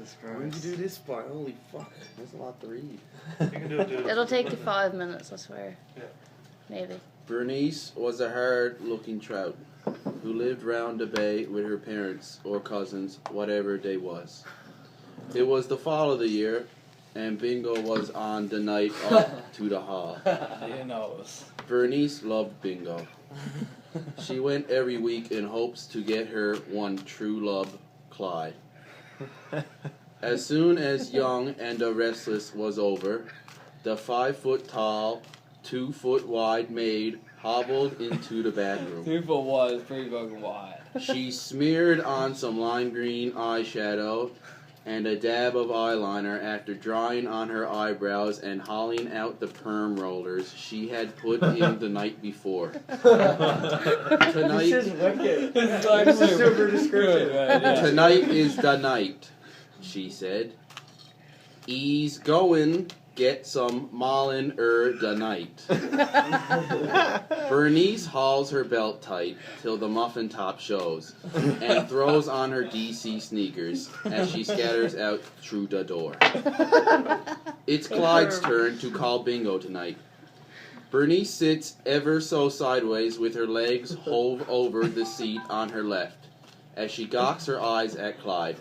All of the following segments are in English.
Jesus When did Christ. you do this part? Holy fuck. That's a lot to read. You can do it, dude. It'll take you 5 minutes, I swear. Yeah. Maybe. Bernice was a hard-looking trout who lived round the bay with her parents or cousins, whatever they was. It was the fall of the year, and bingo was on the night up to the hall. He knows. Bernice loved bingo. She went every week in hopes to get her one true love, Clyde. As soon as Young and the Restless was over, the 5-foot-tall, 2-foot-wide maid hobbled into the bathroom. 2 foot wide is pretty fucking wide. She smeared on some lime green eyeshadow and a dab of eyeliner after drawing on her eyebrows and hauling out the perm rollers she had put in the night before. Tonight, This is wicked. This is like This is super descriptive. Right, yeah. tonight is the night, she said. Ease going, get some Malin the night. Bernice hauls her belt tight till the muffin top shows and throws on her DC sneakers as she scatters out through the door. It's Clyde's turn to call bingo tonight. Bernice sits ever so sideways with her legs hove over the seat on her left as she gawks her eyes at Clyde.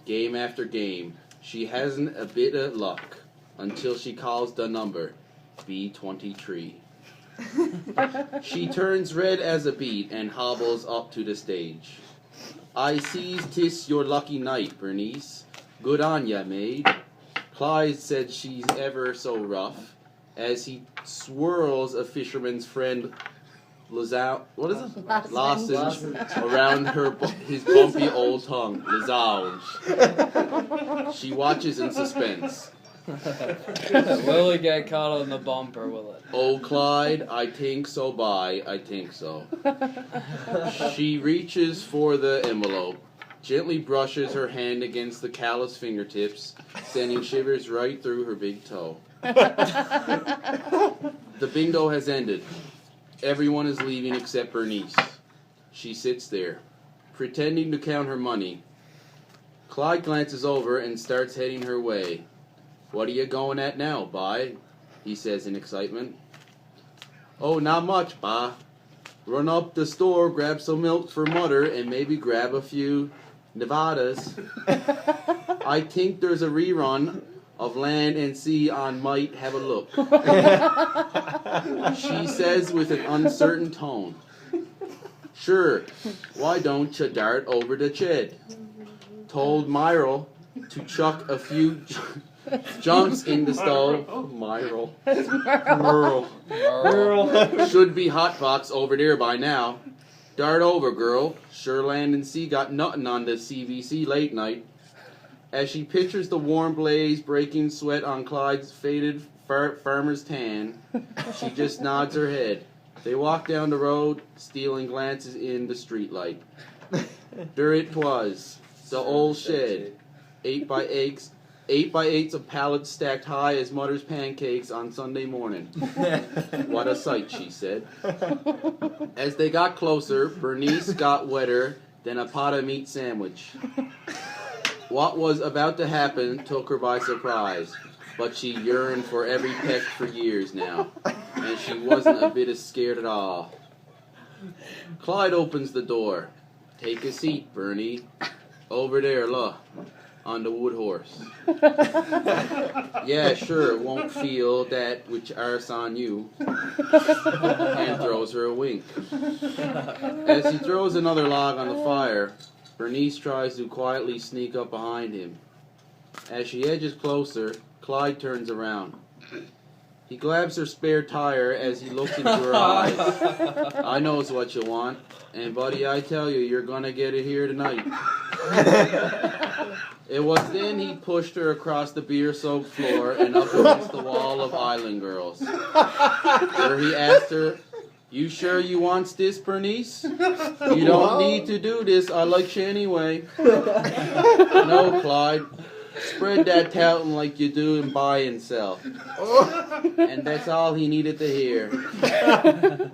Game after game, she hasn't a bit of luck until she calls the number, B23. She turns red as a beet and hobbles up to the stage. I sees 'tis your lucky night, Bernice. Good on ya, maid. Clyde said she's ever so rough as he swirls a fisherman's friend what is it? Lozenge around his bumpy old tongue. Lozenge. She watches in suspense. Will it get caught on the bumper, will it? Oh, Clyde, I think so, I think so. She reaches for the envelope, gently brushes her hand against the callous fingertips, sending shivers right through her big toe. The bingo has ended. Everyone is leaving except Bernice. She sits there, pretending to count her money. Clyde glances over and starts heading her way. What are you going at now, Bye? He says in excitement. Oh, not much, Ba. Run up the store, grab some milk for Mother, and maybe grab a few Nevadas. I think there's a rerun of Land and Sea on Might Have a Look. She says with an uncertain tone. Sure, why don't you dart over to Ched? Told Myrtle to chuck a few junks in the stove. Myrtle. Girl. Should be hotbox over there by now. Dart over, girl. Sure Land and Sea got nothing on the CVC late night. As she pictures the warm blaze breaking sweat on Clyde's faded farmer's tan, she just nods her head. They walk down the road, stealing glances in the streetlight. There it was, the old shed, 8x8s of pallets stacked high as Mother's pancakes on Sunday morning. What a sight, she said. As they got closer, Bernice got wetter than a pot of meat sandwich. What was about to happen took her by surprise, but she yearned for every peck for years now, and she wasn't a bit scared at all. Clyde opens the door. Take a seat, Bernie. Over there, look, on the wood horse. Yeah, sure, won't feel that which arse on you. And throws her a wink. As he throws another log on the fire, Bernice tries to quietly sneak up behind him. As she edges closer, Clyde turns around. He grabs her spare tire as he looks into her eyes. I knows what you want, and buddy, I tell you, you're gonna get it here tonight. It was then he pushed her across the beer-soaked floor and up against the wall of Island Girls, where he asked her, you sure you wants this, Bernice? You don't need to do this. I like you anyway. No, Clyde. Spread that touting like you do in buy and sell. And that's all he needed to hear.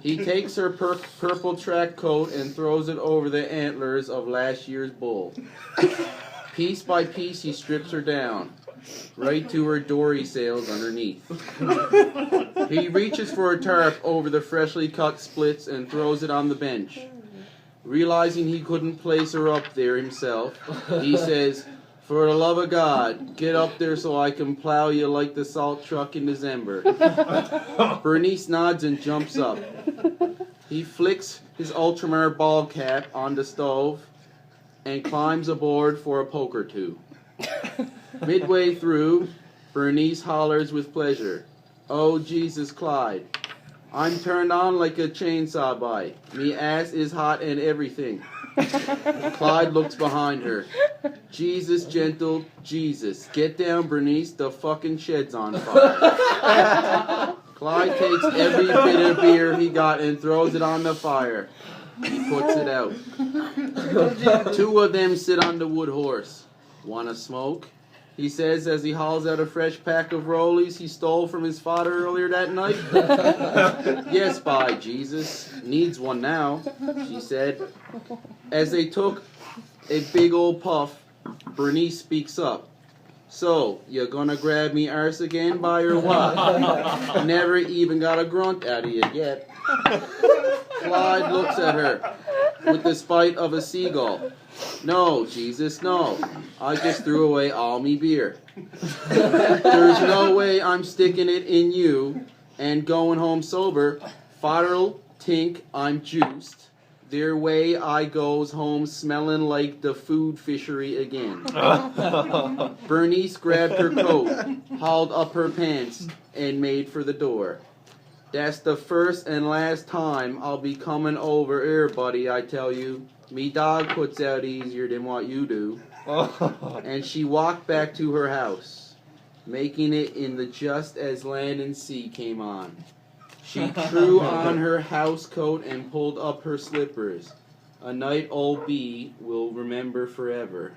He takes her purple track coat and throws it over the antlers of last year's bull. Piece by piece, he strips her down, right to her dory sails underneath. He reaches for a tarp over the freshly cut splits and throws it on the bench. Realizing he couldn't place her up there himself, he says, "For the love of God, get up there so I can plow you like the salt truck in December." Bernice nods and jumps up. He flicks his Ultramar ball cap on the stove and climbs aboard for a poke or two. Midway through, Bernice hollers with pleasure, "Oh, Jesus, Clyde. I'm turned on like a chainsaw bite. Me ass is hot and everything." Clyde looks behind her. "Jesus, gentle, Jesus. Get down, Bernice. The fucking shed's on fire." Clyde takes every bit of beer he got and throws it on the fire. He puts it out. Two of them sit on the wood horse. "Wanna smoke?" he says as he hauls out a fresh pack of rollies he stole from his father earlier that night. "Yes, by Jesus. Needs one now," she said. As they took a big old puff, Bernice speaks up. "So, you gonna grab me arse again, by or what? Never even got a grunt out of you yet." Clyde looks at her with the spite of a seagull. "No, Jesus, no. I just threw away all me beer. There's no way I'm sticking it in you and going home sober. Father'll think I'm juiced. Their way I goes home smelling like the food fishery again." Bernice grabbed her coat, hauled up her pants, and made for the door. "That's the first and last time I'll be coming over here, buddy, I tell you. Me dog puts out easier than what you do." And she walked back to her house, making it in the just as land and sea came on. She threw on her house coat and pulled up her slippers. A night old B will remember forever.